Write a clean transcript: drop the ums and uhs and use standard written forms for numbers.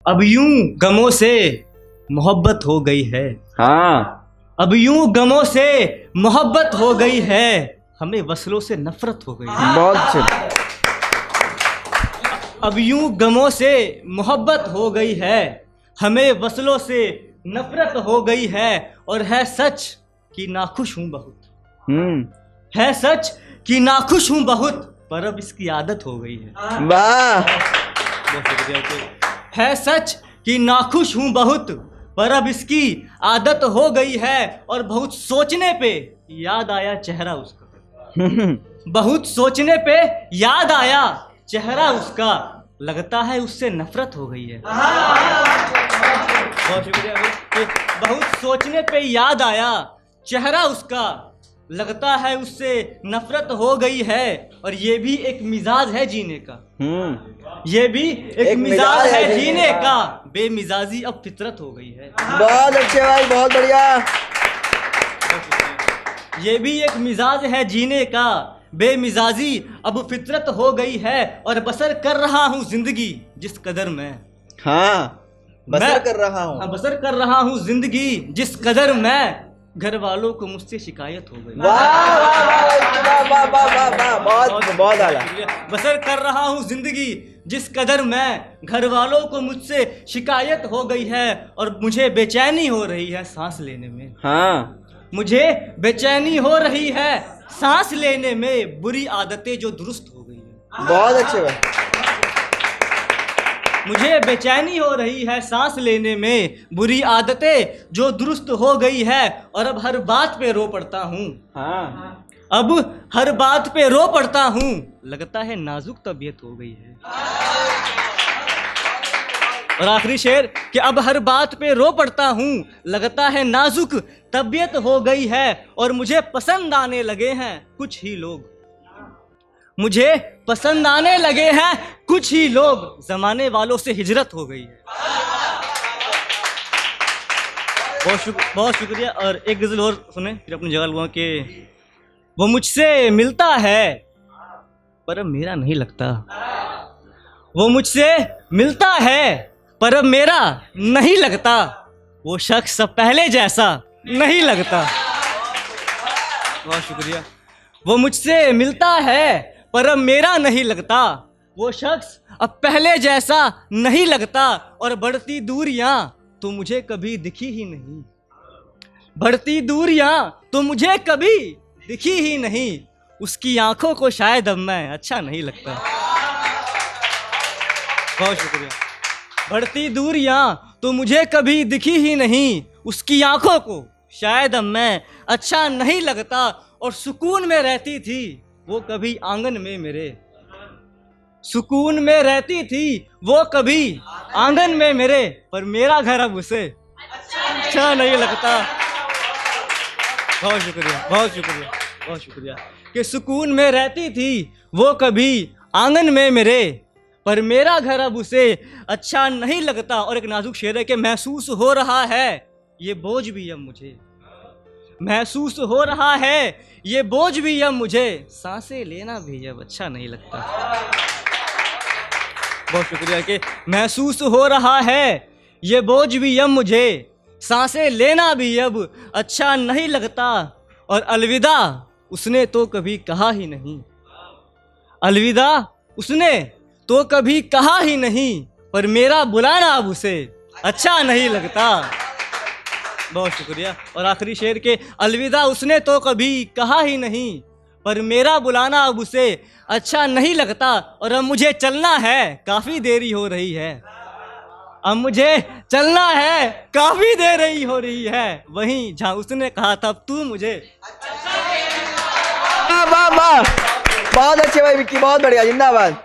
अब यूं गमों से मोहब्बत हो गई है। हाँ, अब यूं गमों से मोहब्बत हो गई है, हमें वसलों से नफरत हो गई है। बहुत अच्छे। अब यूं गमों से मोहब्बत हो गई है, हमें वसलों से नफरत हो गई है। और है सच कि नाखुश हूं बहुत, है सच कि नाखुश हूं बहुत, पर अब इसकी आदत हो गई है। वाह। बहुत शुक्रिया। है सच कि नाखुश हूं बहुत, पर अब इसकी आदत हो गई है। और बहुत सोचने पे याद आया चेहरा उसका, बहुत सोचने पे याद आया चेहरा उसका, लगता है उससे नफरत हो गई है। बहुत शुक्रिया। बहुत सोचने पे याद आया चेहरा उसका, लगता है उससे नफरत हो गई है। और ये भी एक मिजाज है जीने का, ये भी एक मिजाज है जीने का, बेमिजाजी अब फितरत हो गई है। बहुत अच्छे भाई, बहुत बढ़िया। ये भी एक मिजाज है जीने का, बेमिजाजी अब फितरत हो गई है। और बसर कर रहा हूँ जिंदगी जिस कदर मैं, हाँ, बसर कर रहा हूँ। हाँ, बसर कर रहा हूँ जिंदगी जिस कदर मैं, घर वालों को मुझसे शिकायत हो गई। वाह वाह वाह वाह वाह वाह वाह, बहुत बहुत आला। बसर कर रहा हूँ जिंदगी जिस कदर मैं, घर वालों को मुझसे शिकायत हो गई है। और मुझे बेचैनी हो रही है सांस लेने में, हाँ, मुझे बेचैनी हो रही है सांस लेने में, बुरी आदतें जो दुरुस्त हो गई है। बहुत अच्छे भाई। मुझे बेचैनी हो रही है सांस लेने में, बुरी आदतें जो दुरुस्त हो गई है। और अब हर बात पे रो पड़ता हूँ, हाँ, अब हर बात पे रो पड़ता हूँ, लगता है नाजुक तबीयत हो गई है। और आखिरी शेर कि अब हर बात पे रो पड़ता हूँ, लगता है नाजुक तबीयत हो गई है। और मुझे पसंद आने लगे हैं कुछ ही लोग, मुझे पसंद आने लगे हैं कुछ ही लोग, जमाने वालों से हिजरत हो गई है। बहुत शुक्रिया। और एक गजल और सुने फिर अपनी जगह लूँगा कि वो मुझसे मिलता है पर अब मेरा नहीं लगता, वो मुझसे मिलता है पर अब मेरा नहीं लगता, वो शख्स अब पहले जैसा नहीं लगता। बहुत शुक्रिया। वो मुझसे मिलता है पर अब मेरा नहीं लगता, वो शख्स अब पहले जैसा नहीं लगता। और बढ़ती दूरियां तो मुझे कभी दिखी ही नहीं, बढ़ती दूरियां तो मुझे कभी दिखी ही नहीं, उसकी आंखों को शायद अब मैं अच्छा नहीं लगता। बहुत शुक्रिया। बढ़ती दूरियां तो मुझे कभी दिखी ही नहीं, उसकी आंखों को शायद अब मैं अच्छा नहीं लगता। और सुकून में रहती थी वो कभी आंगन में मेरे, सुकून में रहती थी वो कभी आंगन में मेरे, पर मेरा घर अब उसे अच्छा नहीं लगता। बहुत शुक्रिया, बहुत शुक्रिया, बहुत शुक्रिया। कि सुकून में रहती थी वो कभी आंगन में मेरे, पर मेरा घर अब उसे अच्छा नहीं लगता। और एक नाजुक शेर है कि महसूस हो रहा है ये बोझ भी अब मुझे, महसूस हो रहा है ये बोझ भी अब मुझे, सांसें लेना भी अब अच्छा नहीं लगता। बहुत शुक्रिया। कि महसूस हो रहा है ये बोझ भी अब मुझे, सांसें लेना भी अब अच्छा नहीं लगता। और अलविदा उसने तो कभी कहा ही नहीं, अलविदा उसने तो कभी कहा ही नहीं, पर मेरा बुलाना अब उसे अच्छा नहीं लगता। बहुत शुक्रिया। और आखिरी शेर के अलविदा उसने तो कभी कहा ही नहीं, पर मेरा बुलाना अब उसे अच्छा नहीं लगता। और अब मुझे चलना है काफ़ी देरी हो रही है, अब मुझे चलना है काफ़ी देरी हो रही है, वहीं जहाँ उसने कहा था अब तू मुझे। वाह वाह, बहुत अच्छे भाई विक्की, बहुत बढ़िया, जिंदाबाद।